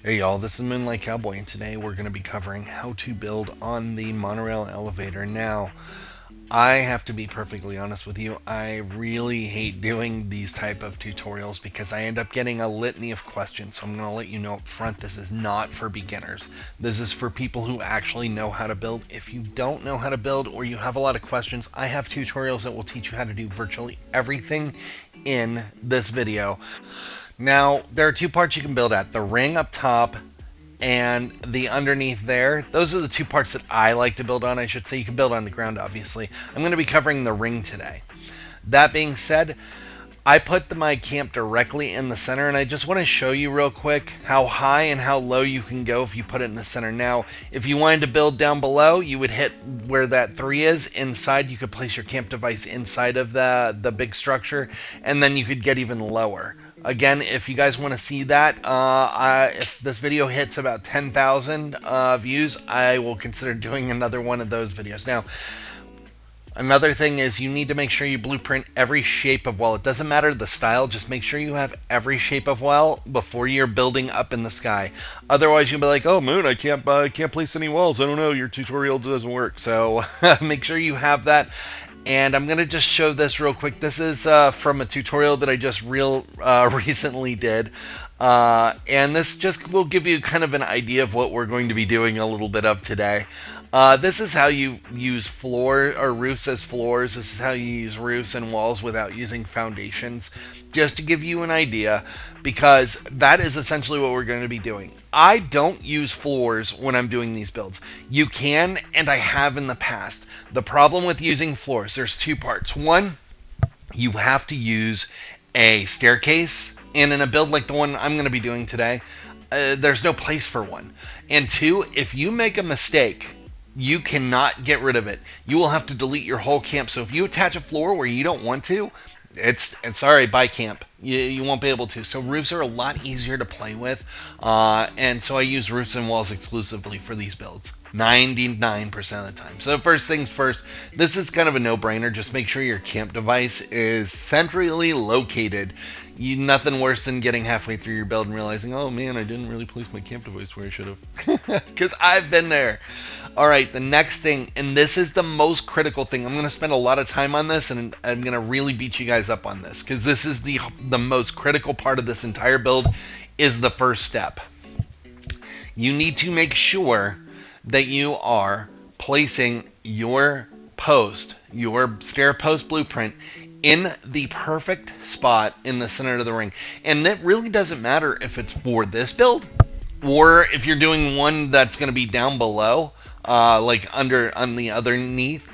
Hey y'all, this is Moonlight Cowboy, and today we're going to be covering how to build on the Monorail Elevator. Now, I have to be perfectly honest with you, I really hate doing these type of tutorials because I end up getting a litany of questions, so I'm going to let you know up front, this is not for beginners. This is for people who actually know how to build. If you don't know how to build or you have a lot of questions, I have tutorials that will teach you how to do virtually everything in this video. Now, there are two parts you can build at, the ring up top and the underneath there. Those are the two parts that I like to build on. I should say you can build on the ground, obviously. I'm going to be covering the ring today. That being said, I put my camp directly in the center, and I just want to show you real quick how high and how low you can go if you put it in the center. Now, if you wanted to build down below, you would hit where that 3 is. Inside, you could place your camp device inside of the big structure, and then you could get even lower. Again, if you guys want to see that, if this video hits about 10,000 views, I will consider doing another one of those videos. Now, another thing is you need to make sure you blueprint every shape of well. It doesn't matter the style, just make sure you have every shape of well before you're building up in the sky. Otherwise, you'll be like, "Oh, Moon, I can't place any walls. I don't know. Your tutorial doesn't work." So make sure you have that. And I'm going to just show this real quick. This is from a tutorial that I just recently did. And this just will give you kind of an idea of what we're going to be doing a little bit of today. This is how you use floor or roofs as floors. This is how you use roofs and walls without using foundations. Just to give you an idea, because that is essentially what we're going to be doing. I don't use floors when I'm doing these builds. You can, and I have in the past. The problem with using floors, there's two parts. One, you have to use a staircase, and in a build like the one I'm going to be doing today, there's no place for one. And two, if you make a mistake, you cannot get rid of it. You will have to delete your whole camp. So if you attach a floor where you don't want to, it's sorry, bye camp. You won't be able to. So roofs are a lot easier to play with, and so I use roofs and walls exclusively for these builds. 99% of the time. So first things first, this is kind of a no-brainer. Just make sure your camp device is centrally located. Nothing worse than getting halfway through your build and realizing, oh man, I didn't really place my camp device where I should have. Because I've been there. All right, the next thing, and this is the most critical thing. I'm going to spend a lot of time on this, and I'm going to really beat you guys up on this, because this is the most critical part of this entire build, is the first step. You need to make sure that you are placing your post, your stair post blueprint, in the perfect spot in the center of the ring. And it really doesn't matter if it's for this build or if you're doing one that's going to be down below, like on the underneath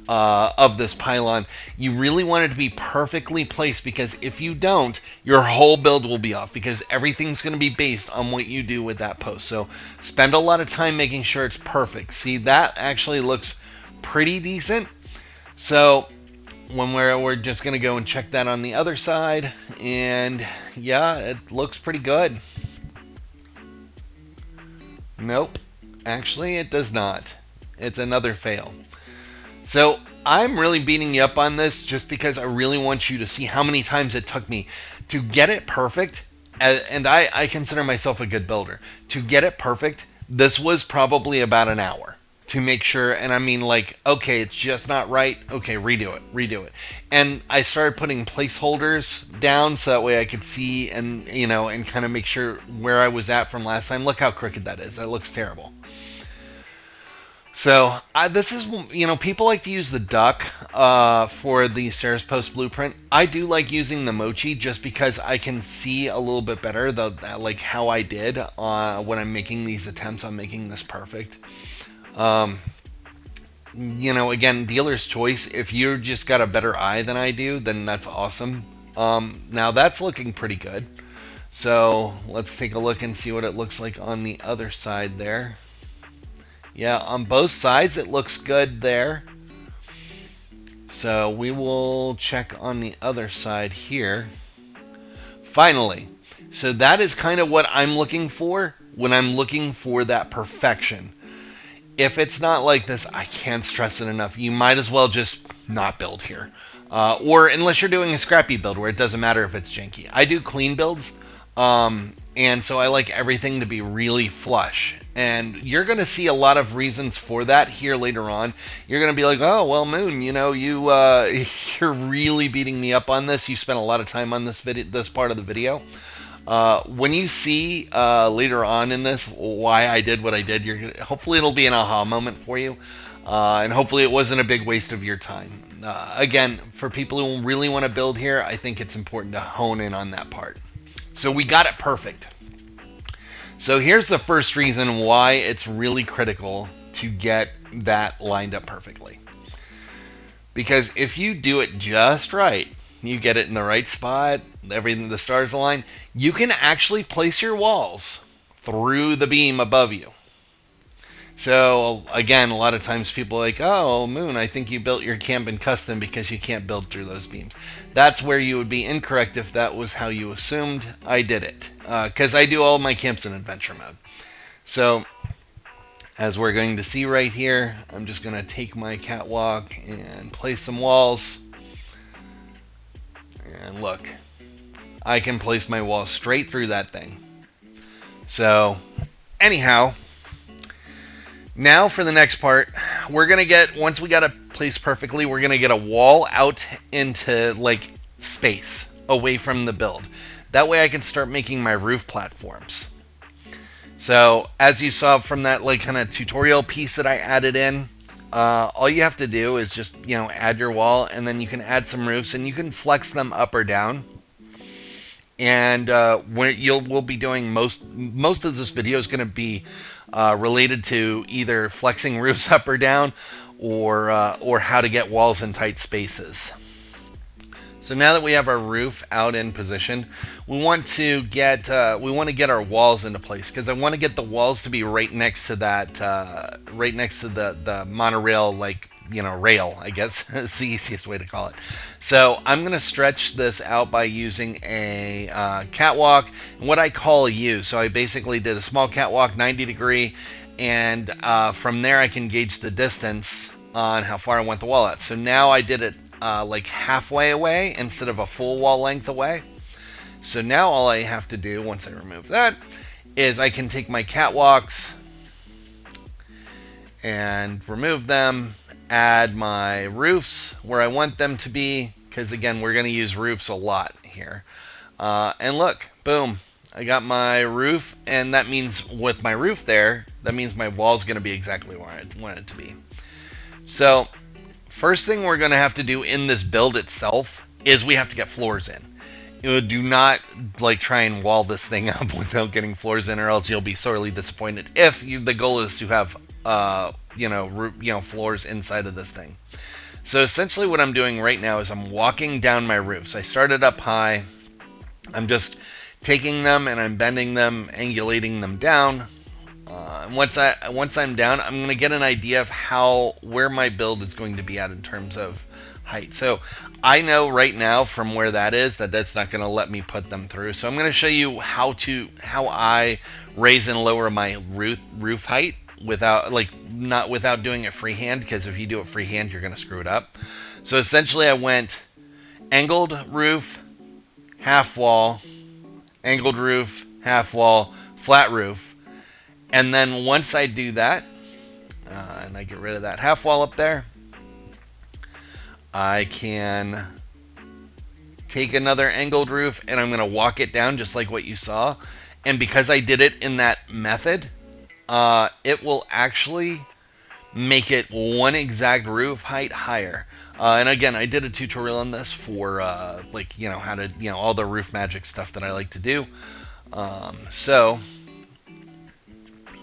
of this pylon. You really want it to be perfectly placed, because if you don't, your whole build will be off, because everything's going to be based on what you do with that post. So spend a lot of time making sure it's perfect. See, that actually looks pretty decent. So when we're just going to go and check that on the other side, and yeah, it looks pretty good. Nope, actually it does not. It's another fail. So I'm really beating you up on this just because I really want you to see how many times it took me to get it perfect. And I consider myself a good builder. To get it perfect, this was probably about an hour to make sure. And I mean, like, okay, it's just not right. Okay, redo it. And I started putting placeholders down so that way I could see and, and kind of make sure where I was at from last time. Look how crooked that is. That looks terrible. So this is, people like to use the duck for the stairs post blueprint. I do like using the mochi just because I can see a little bit better like how I did when I'm making these attempts on making this perfect. Again, dealer's choice. If you just got a better eye than I do, then that's awesome. Now that's looking pretty good. So let's take a look and see what it looks like on the other side there. Yeah, on both sides it looks good there. So we will check on the other side here. Finally. So that is kind of what I'm looking for when I'm looking for that perfection. If it's not like this, I can't stress it enough. You might as well just not build here. Or unless you're doing a scrappy build where it doesn't matter if it's janky. I do clean builds. And so I like everything to be really flush. And you're going to see a lot of reasons for that here later on. You're going to be like, oh, well, Moon, you're really beating me up on this. You spent a lot of time on this part of the video. When you see later on in this why I did what I did, hopefully it'll be an aha moment for you. And hopefully it wasn't a big waste of your time. Again, for people who really want to build here, I think it's important to hone in on that part. So we got it perfect. So here's the first reason why it's really critical to get that lined up perfectly. Because if you do it just right, you get it in the right spot, everything, the stars align, you can actually place your walls through the beam above you. So again, a lot of times people are like, oh, Moon, I think you built your camp in custom because you can't build through those beams. That's where you would be incorrect if that was how you assumed I did it. Because I do all my camps in adventure mode. So as we're going to see right here, I'm just going to take my catwalk and place some walls. And look, I can place my walls straight through that thing. So anyhow, now for the next part, we're going to get, once we got it placed perfectly, we're going to get a wall out into like space away from the build. That way I can start making my roof platforms. So as you saw from that like kind of tutorial piece that I added in, all you have to do is just, add your wall, and then you can add some roofs and you can flex them up or down. And we'll be doing most of this video is going to be related to either flexing roofs up or down, or how to get walls in tight spaces. So now that we have our roof out in position, we want to get our walls into place, because I want to get the walls to be right next to that, right next to the monorail, like, rail, I guess. It's the easiest way to call it. So I'm going to stretch this out by using a catwalk, and what I call a U. So I basically did a small catwalk, 90 degree, and from there I can gauge the distance on how far I want the wall at. So now I did it like halfway away instead of a full wall length away. So now all I have to do once I remove that is I can take my catwalks and remove them, add my roofs where I want them to be, because again, we're going to use roofs a lot here. And look, boom, I got my roof, and that means with my roof there, that means my wall is going to be exactly where I want it to be. So first thing we're going to have to do in this build itself is we have to get floors in. Do not try and wall this thing up without getting floors in, or else you'll be sorely disappointed if the goal is to have floors inside of this thing. So essentially what I'm doing right now is I'm walking down my roofs. I started up high. I'm just taking them and I'm bending them, angulating them down. And once I'm down, I'm going to get an idea of where my build is going to be at in terms of height. So I know right now from where that is that's not going to let me put them through. So I'm going to show you how I raise and lower my roof height without doing it freehand, because if you do it freehand, you're going to screw it up. So essentially I went angled roof, half wall, angled roof, half wall, flat roof. And then once I do that, and I get rid of that half wall up there, I can take another angled roof and I'm going to walk it down just like what you saw. And because I did it in that method, it will actually make it one exact roof height higher. And again, I did a tutorial on this for how to, all the roof magic stuff that I like to do. So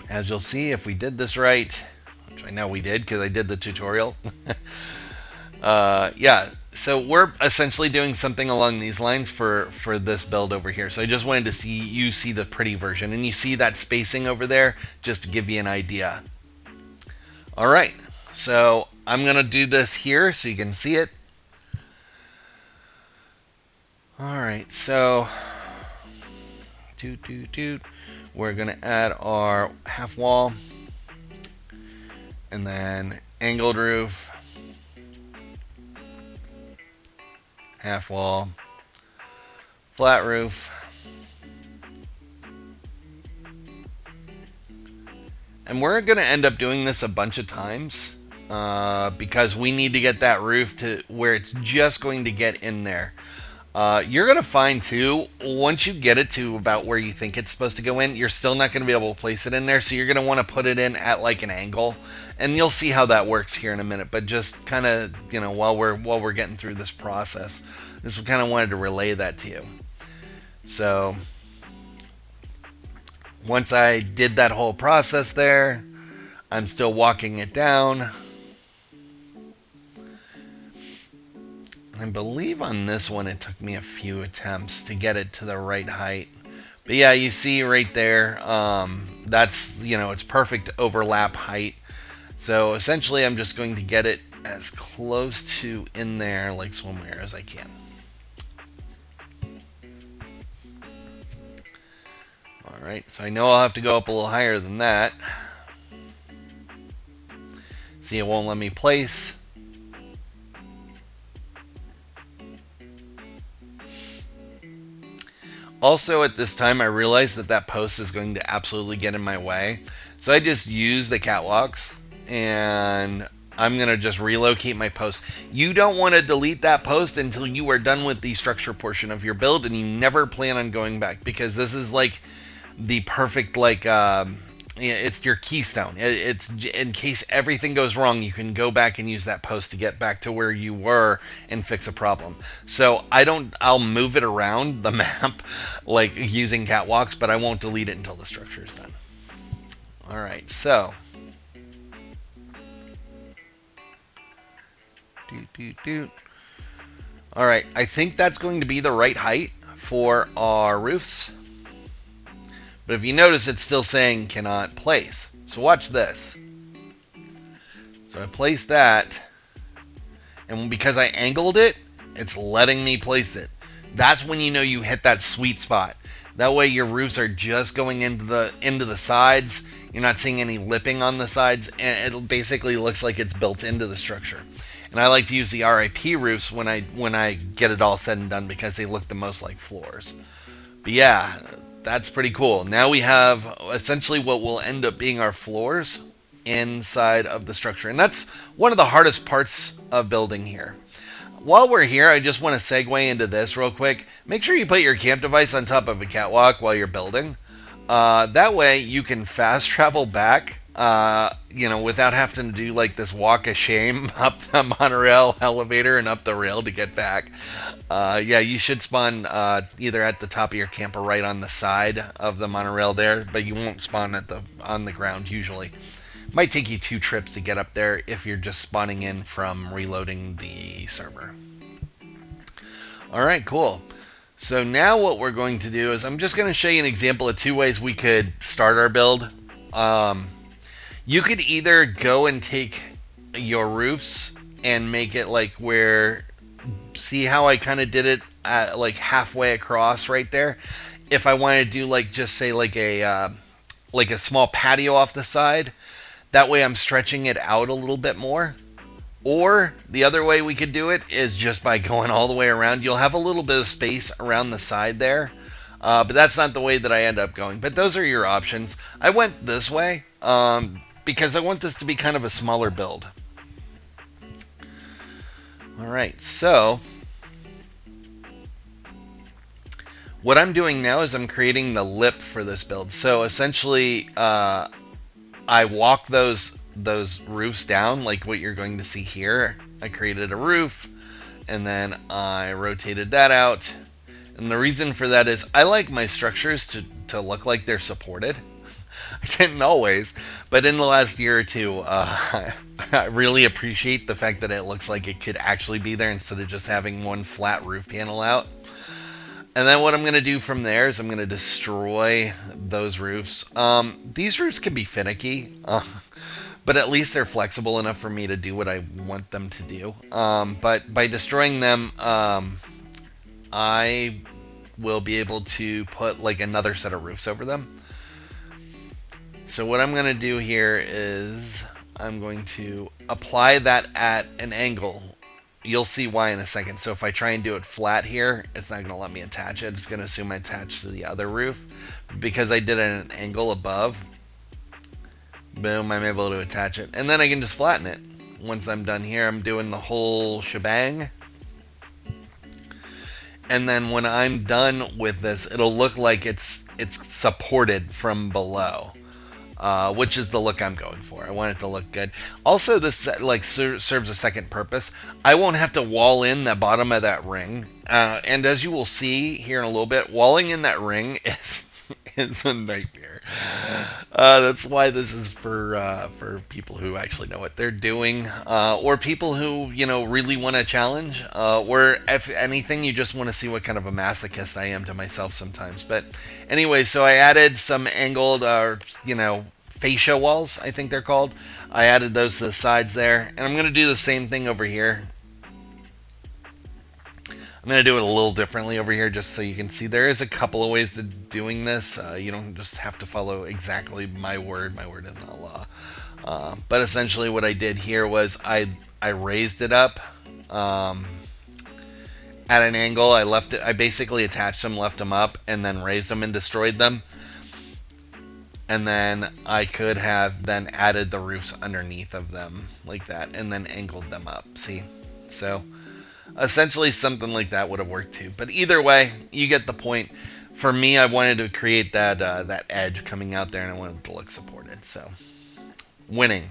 as you'll see, if we did this right, which I know we did because I did the tutorial, so we're essentially doing something along these lines for this build over here. So I just wanted to see the pretty version, and you see that spacing over there just to give you an idea. All right, so I'm gonna do this here so you can see it. All right, so we're gonna add our half wall, and then angled roof, half wall, flat roof, And we're going to end up doing this a bunch of times because we need to get that roof to where it's just going to get in there. You're going to find too, once you get it to about where you think it's supposed to go in, you're still not going to be able to place it in there. So you're going to want to put it in at like an angle, and you'll see how that works here in a minute. But just kind of, while we're getting through this process, just kind of wanted to relay that to you. So once I did that whole process there, I'm still walking it down. I believe on this one it took me a few attempts to get it to the right height. But yeah, you see right there, that's, it's perfect overlap height. So essentially I'm just going to get it as close to in there like swimwear as I can. Alright, so I know I'll have to go up a little higher than that. See, it won't let me place. Also, at this time, I realized that post is going to absolutely get in my way. So I just use the catwalks, and I'm going to just relocate my post. You don't want to delete that post until you are done with the structure portion of your build, and you never plan on going back, because this is like the perfect, it's your keystone. It's in case everything goes wrong, you can go back and use that post to get back to where you were and fix a problem. So I'll move it around the map like using catwalks, but I won't delete it until the structure is done. All right, so all right, I think that's going to be the right height for our roofs. But if you notice, it's still saying cannot place. So watch this. So I placed that, and because I angled it, it's letting me place it. That's when you know you hit that sweet spot. That way your roofs are just going into the sides. You're not seeing any lipping on the sides, and it basically looks like it's built into the structure. And I like to use the RIP roofs when I get it all said and done, because they look the most like floors. But yeah, that's pretty cool. Now we have essentially what will end up being our floors inside of the structure. And that's one of the hardest parts of building here. While we're here, I just want to segue into this real quick. Make sure you put your camp device on top of a catwalk while you're building. That way you can fast travel back, without having to do like this walk of shame up the monorail elevator and up the rail to get back. Yeah, you should spawn either at the top of your camp or right on the side of the monorail there, but you won't spawn on the ground usually. Might take you 2 trips to get up there if you're just spawning in from reloading the server. Alright, cool. So now what we're going to do is I'm just going to show you an example of 2 ways we could start our build. You could either go and take your roofs and make it like where, see how I kind of did it at like halfway across right there. If I wanted to do like, just say like a small patio off the side, that way I'm stretching it out a little bit more. Or the other way we could do it is just by going all the way around. You'll have a little bit of space around the side there, but that's not the way that I end up going. But those are your options. I went this way because I want this to be kind of a smaller build. Alright, so what I'm doing now is I'm creating the lip for this build. So essentially, I walk those roofs down like what you're going to see here. I created a roof, and then I rotated that out. And the reason for that is I like my structures to look like they're supported. I didn't always, but in the last year or two, I really appreciate the fact that it looks like it could actually be there instead of just having one flat roof panel out. And then what I'm going to do from there is I'm going to destroy those roofs. These roofs can be finicky, but at least they're flexible enough for me to do what I want them to do. But by destroying them, I will be able to put like another set of roofs over them. So what I'm going to do here is I'm going to apply that at an angle. You'll see why in a second. So if I try and do it flat here, it's not going to let me attach it. It's going to assume I attach to the other roof. Because I did it at an angle above, Boom, I'm able to attach it. And then I can just flatten it. Once I'm done here, I'm doing the whole shebang. And then when I'm done with this, it'll look like it's supported from below. Which is the look I'm going for. I want it to look good. Also, this like serves a second purpose. I won't have to wall in the bottom of that ring, and as you will see here in a little bit, walling in that ring is a nightmare. That's why this is for people who actually know what they're doing, or people who really want a challenge, or if anything, you just want to see what kind of a masochist I am to myself sometimes. But anyway, so I added some angled, fascia walls, I think they're called. I added those to the sides there, and I'm going to do the same thing over here. I'm going to do it a little differently over here just so you can see there is a couple of ways to doing this. You don't just have to follow exactly my word. My word is not law. But essentially what I did here was I raised it up at an angle. I basically attached them, left them up, and then raised them and destroyed them. And then I could have then added the roofs underneath of them like that and then angled them up. See? So essentially something like that would have worked too. But either way, you get the point. For me, I wanted to create that edge coming out there, and I wanted it to look supported. So, winning.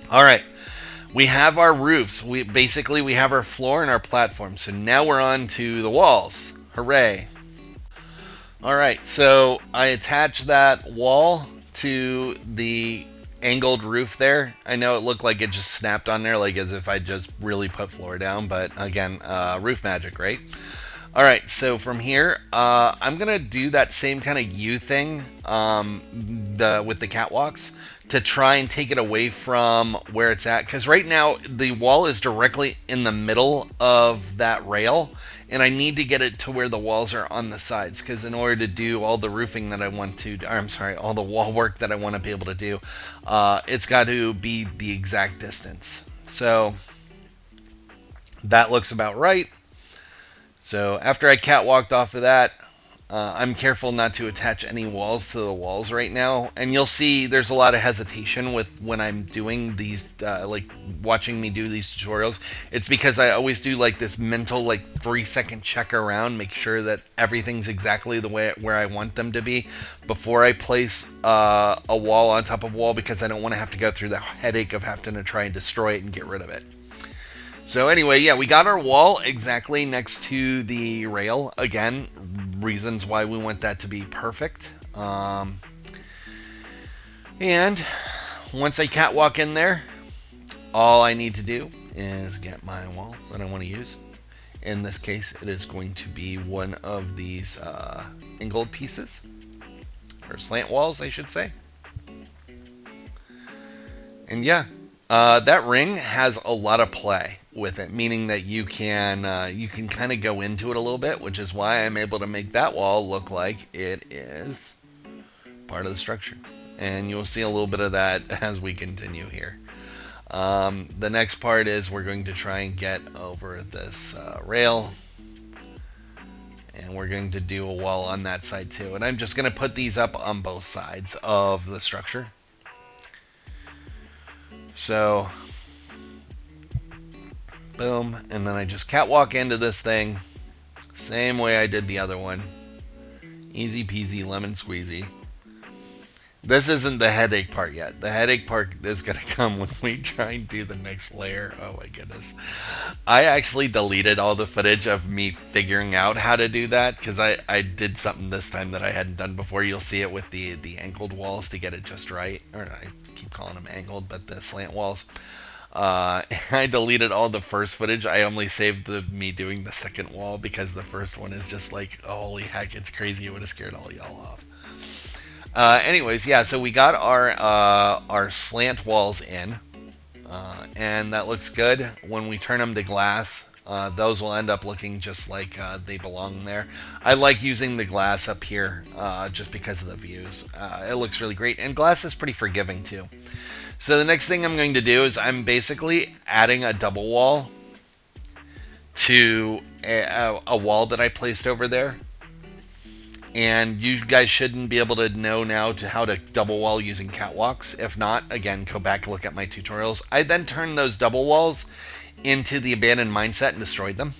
All right, we have our roofs. We have our floor and our platform. So now we're on to the walls. Hooray! All right, so I attached that wall to the angled roof there. I know it looked like it just snapped on there, like as if I just really put floor down, but again, roof magic, right? All right, so from here, I'm gonna do that same kind of U thing with the catwalks to try and take it away from where it's at, because right now the wall is directly in the middle of that rail, and I need to get it to where the walls are on the sides, because in order to do all the roofing that I want to, all the wall work that I want to be able to do, it's got to be the exact distance. So that looks about right. So after I catwalked off of that, I'm careful not to attach any walls to the walls right now. And you'll see there's a lot of hesitation with when I'm doing these, like watching me do these tutorials. It's because I always do like this mental, like 3-second check around, make sure that everything's exactly the way where I want them to be before I place a wall on top of a wall, because I don't want to have to go through the headache of having to try and destroy it and get rid of it. So anyway, yeah, we got our wall exactly next to the rail. Again, reasons why we want that to be perfect. And once I catwalk in there, all I need to do is get my wall that I want to use. In this case, it is going to be one of these angled pieces, or slant walls, I should say. And yeah, that ring has a lot of play with it, meaning that you can kind of go into it a little bit, which is why I'm able to make that wall look like it is part of the structure. And you'll see a little bit of that as we continue here. The next part is we're going to try and get over this rail, and we're going to do a wall on that side too. And I'm just going to put these up on both sides of the structure. So boom, and then I just catwalk into this thing, same way I did the other one. Easy peasy lemon squeezy. This isn't the headache part yet. The headache part is going to come when we try and do the next layer. Oh my goodness. I actually deleted all the footage of me figuring out how to do that, because I did something this time that I hadn't done before. You'll see it with the angled walls to get it just right. Or I keep calling them angled, but the slant walls. I deleted all the first footage. I only saved me doing the second wall, because the first one is just like, oh, holy heck, it's crazy. It would have scared all y'all off. Anyways, yeah, so we got our slant walls in, and that looks good. When we turn them to glass, those will end up looking just like they belong there. I like using the glass up here just because of the views. It looks really great, and glass is pretty forgiving too. So the next thing I'm going to do is I'm basically adding a double wall to a wall that I placed over there. And you guys shouldn't be able to know now to how to double wall using catwalks. If not, again, go back and look at my tutorials. I then turned those double walls into the abandoned mindset and destroyed them.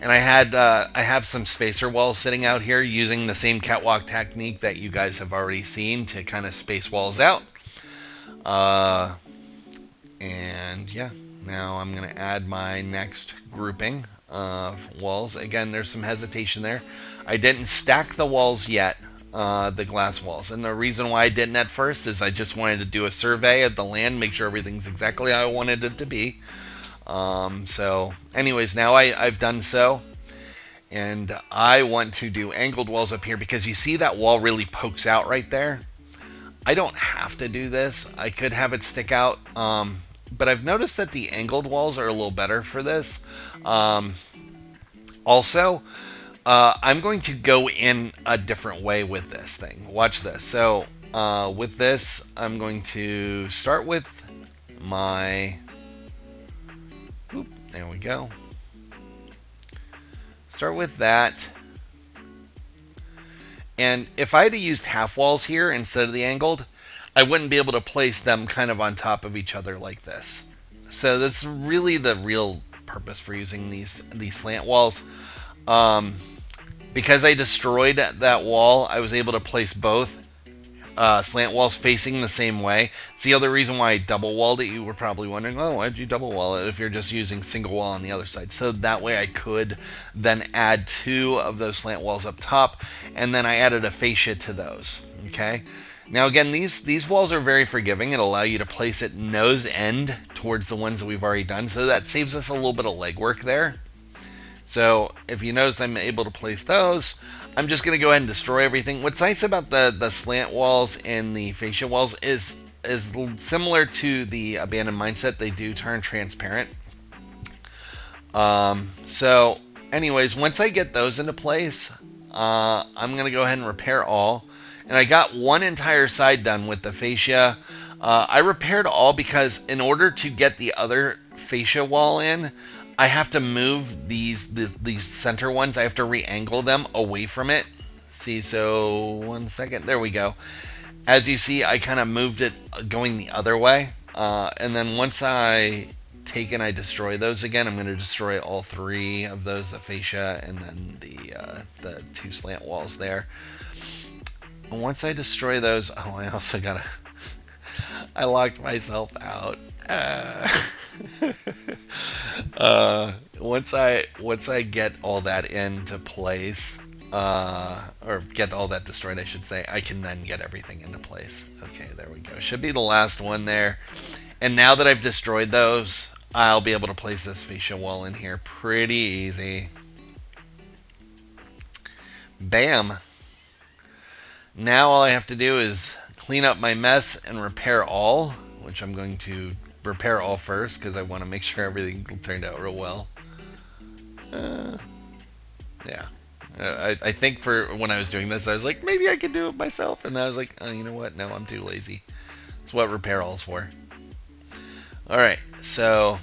And I have some spacer walls sitting out here using the same catwalk technique that you guys have already seen to kind of space walls out. And yeah, now I'm going to add my next grouping of walls. Again, there's some hesitation there. I didn't stack the walls yet, the glass walls. And the reason why I didn't at first is I just wanted to do a survey of the land, make sure everything's exactly how I wanted it to be. So anyways, now I've done so. And I want to do angled walls up here because you see that wall really pokes out right there. I don't have to do this. I could have it stick out. But I've noticed that the angled walls are a little better for this. Also, I'm going to go in a different way with this thing. Watch this. So with this, I'm going to start with my... Oop, there we go. Start with that. And if I had used half walls here instead of the angled, I wouldn't be able to place them kind of on top of each other like this. So that's really the real purpose for using these slant walls. Because I destroyed that wall, I was able to place both slant walls facing the same way. It's the other reason why I double walled it. You were probably wondering, oh, why did you double wall it if you're just using single wall on the other side? So that way I could then add 2 of those slant walls up top, and then I added a fascia to those. Okay. Now again, these walls are very forgiving. It'll allow you to place it nose end towards the ones that we've already done, so that saves us a little bit of legwork there. So if you notice, I'm able to place those. I'm just going to go ahead and destroy everything. What's nice about the slant walls and the fascia walls is similar to the abandoned mindset. They do turn transparent. So anyways, once I get those into place, I'm going to go ahead and repair all. And I got one entire side done with the fascia. I repaired all because in order to get the other fascia wall in, I have to move these center ones. I have to re-angle them away from it. See, so 1 second. There we go. As you see, I kind of moved it going the other way. And then once I take and I destroy those again, I'm going to destroy all 3 of those, the fascia and then the 2 slant walls there. And once I destroy those, oh, I also got to... I locked myself out. Once I get all that into place, or get all that destroyed, I should say, I can then get everything into place. Okay, there we go. Should be the last one there. And now that I've destroyed those, I'll be able to place this fascia wall in here pretty easy. Bam. Now all I have to do is clean up my mess and repair all, which I'm going to repair all first because I want to make sure everything turned out real well. Yeah. I think for when I was doing this, I was like, maybe I could do it myself. And I was like, oh, you know what? No, I'm too lazy. That's what repair all is for. Alright, so...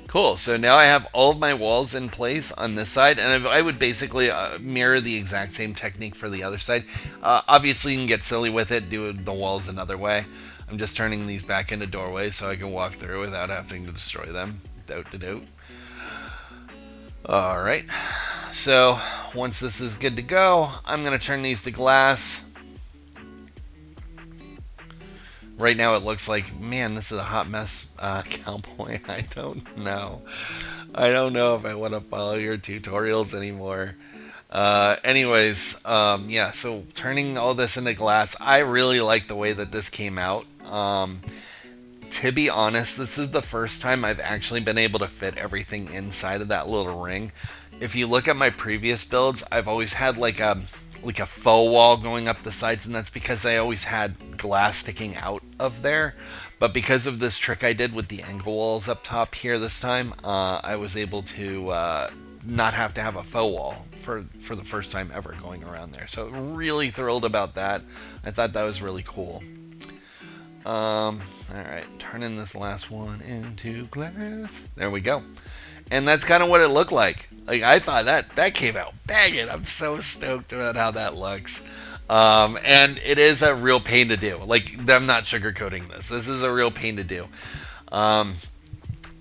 Cool, so now I have all of my walls in place on this side, and I would basically mirror the exact same technique for the other side. Obviously, you can get silly with it, do the walls another way. I'm just turning these back into doorways so I can walk through without having to destroy them. Dote. Alright, so once this is good to go, I'm going to turn these to glass. Right now it looks like, man, this is a hot mess, Cowboy. I don't know. I don't know if I want to follow your tutorials anymore. Anyways, yeah, so turning all this into glass, I really like the way that this came out. To be honest, this is the first time I've actually been able to fit everything inside of that little ring. If you look at my previous builds, I've always had like a faux wall going up the sides, and that's because I always had glass sticking out of there. But because of this trick I did with the angle walls up top here this time, I was able to not have to have a faux wall for the first time ever going around there. So really thrilled about that. I thought that was really cool. Alright, turning this last one into glass. There we go. And that's kind of what it looked like. Like I thought that came out banging. I'm so stoked about how that looks. And it is a real pain to do. Like I'm not sugarcoating this. This is a real pain to do. Um,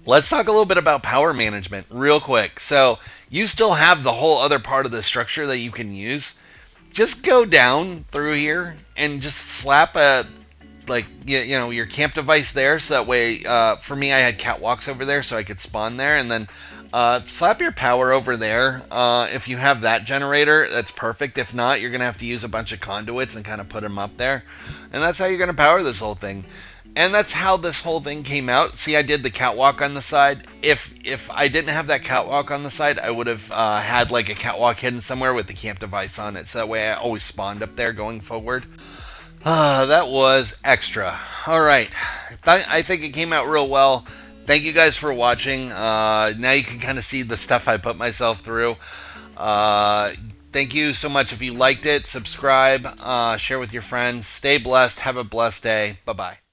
let's talk a little bit about power management real quick. So you still have the whole other part of the structure that you can use. Just go down through here and just slap a like your camp device there, so that way for me I had catwalks over there so I could spawn there, and then slap your power over there. If you have that generator, that's perfect. If not, you're gonna have to use a bunch of conduits and kind of put them up there, and that's how you're gonna power this whole thing. And that's how this whole thing came out. See, I did the catwalk on the side. If I didn't have that catwalk on the side, I would have had like a catwalk hidden somewhere with the camp device on it, so that way I always spawned up there going forward. That was extra. All right. I think it came out real well. Thank you guys for watching. Now you can kind of see the stuff I put myself through. Thank you so much. If you liked it, subscribe, share with your friends. Stay blessed. Have a blessed day. Bye-bye.